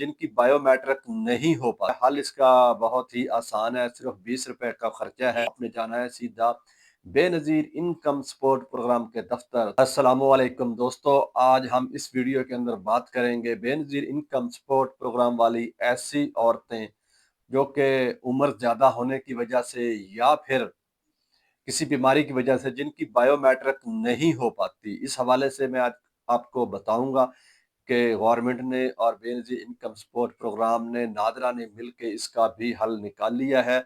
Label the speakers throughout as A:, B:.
A: جن کی بایومیٹرک نہیں ہو پا حل اس کا بہت ہی آسان ہے، صرف 20 روپے کا خرچہ ہے۔ آپ نے جانا ہے سیدھا بے نظیر انکم سپورٹ پروگرام کے دفتر۔ السلام علیکم دوستو، آج ہم اس ویڈیو کے اندر بات کریں گے بے نظیر انکم سپورٹ پروگرام والی ایسی عورتیں جو کہ عمر زیادہ ہونے کی وجہ سے یا پھر کسی بیماری کی وجہ سے جن کی بایومیٹرک نہیں ہو پاتی۔ اس حوالے سے میں آج آپ کو بتاؤں گا کہ گورنمنٹ نے اور بے نظیر انکم سپورٹ پروگرام نے نادرا نے مل کے اس کا بھی حل نکال لیا ہے۔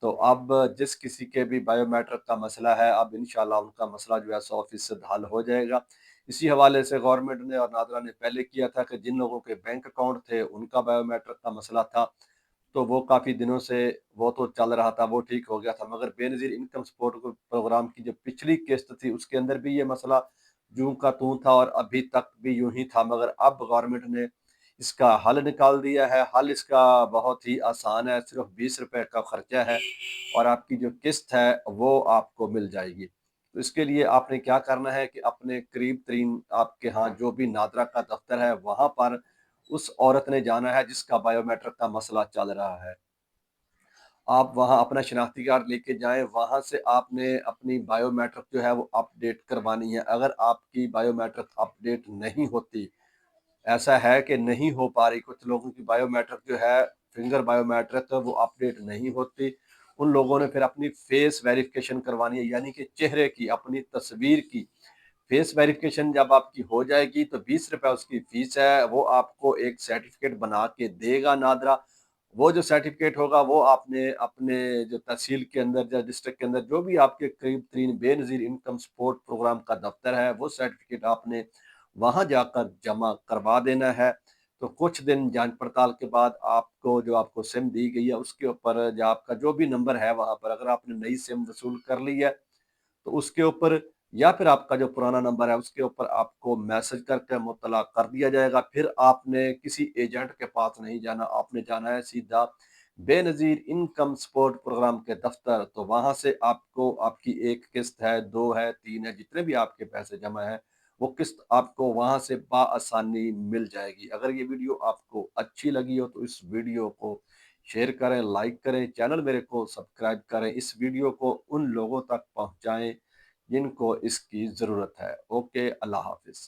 A: تو اب جس کسی کے بھی بایو میٹرک کا مسئلہ ہے، اب انشاءاللہ ان کا مسئلہ جو ہے 100% حل ہو جائے گا۔ اسی حوالے سے گورنمنٹ نے اور نادرا نے پہلے کیا تھا کہ جن لوگوں کے بینک اکاؤنٹ تھے ان کا بایو میٹرک کا مسئلہ تھا، تو وہ کافی دنوں سے وہ تو چل رہا تھا، وہ ٹھیک ہو گیا تھا، مگر بے نظیر انکم سپورٹ پروگرام کی جو پچھلی قسط تھی اس کے اندر بھی یہ مسئلہ جوں کا توں تھا اور ابھی تک بھی یوں ہی تھا، مگر اب گورنمنٹ نے اس کا حل نکال دیا ہے۔ حل اس کا بہت ہی آسان ہے، صرف 20 روپے کا خرچہ ہے اور آپ کی جو قسط ہے وہ آپ کو مل جائے گی۔ تو اس کے لیے آپ نے کیا کرنا ہے کہ اپنے قریب ترین آپ کے ہاں جو بھی نادرا کا دفتر ہے وہاں پر اس عورت نے جانا ہے جس کا بایو میٹرک کا مسئلہ چل رہا ہے۔ آپ وہاں اپنا شناختی کارڈ لے کے جائیں، وہاں سے آپ نے اپنی بایو میٹرک جو ہے وہ اپ ڈیٹ کروانی ہے۔ اگر آپ کی بایو میٹرک اپ ڈیٹ نہیں ہوتی، ایسا ہے کہ نہیں ہو پا رہی، کچھ لوگوں کی بایو میٹرک جو ہے فنگر بایو میٹرک وہ اپ ڈیٹ نہیں ہوتی، ان لوگوں نے پھر اپنی فیس ویریفیکیشن کروانی ہے، یعنی کہ چہرے کی، اپنی تصویر کی فیس ویریفیکیشن جب آپ کی ہو جائے گی تو 20 روپے اس کی فیس ہے، وہ آپ کو ایک سرٹیفکیٹ بنا کے دے گا نادرا۔ وہ جو سرٹیفکیٹ ہوگا وہ آپ نے اپنے جو تحصیل کے اندر یا ڈسٹرکٹ کے اندر جو بھی آپ کے قریب ترین بے نظیر انکم سپورٹ پروگرام کا دفتر ہے، وہ سرٹیفکیٹ آپ نے وہاں جا کر جمع کروا دینا ہے۔ تو کچھ دن جانچ پڑتال کے بعد آپ کو جو آپ کو سم دی گئی ہے اس کے اوپر جو آپ کا جو بھی نمبر ہے وہاں پر اگر آپ نے نئی سم وصول کر لی ہے تو اس کے اوپر یا پھر آپ کا جو پرانا نمبر ہے اس کے اوپر آپ کو میسج کر کے مطلع کر دیا جائے گا۔ پھر آپ نے کسی ایجنٹ کے پاس نہیں جانا، آپ نے جانا ہے سیدھا بے نظیر انکم سپورٹ پروگرام کے دفتر۔ تو وہاں سے آپ کو آپ کی ایک قسط ہے، 2 ہے، 3 ہے، جتنے بھی آپ کے پیسے جمع ہیں وہ قسط آپ کو وہاں سے بآسانی مل جائے گی۔ اگر یہ ویڈیو آپ کو اچھی لگی ہو تو اس ویڈیو کو شیئر کریں، لائک کریں، چینل میرے کو سبسکرائب کریں، اس ویڈیو کو ان لوگوں تک پہنچائیں جن کو اس کی ضرورت ہے۔ اوکے، اللہ حافظ۔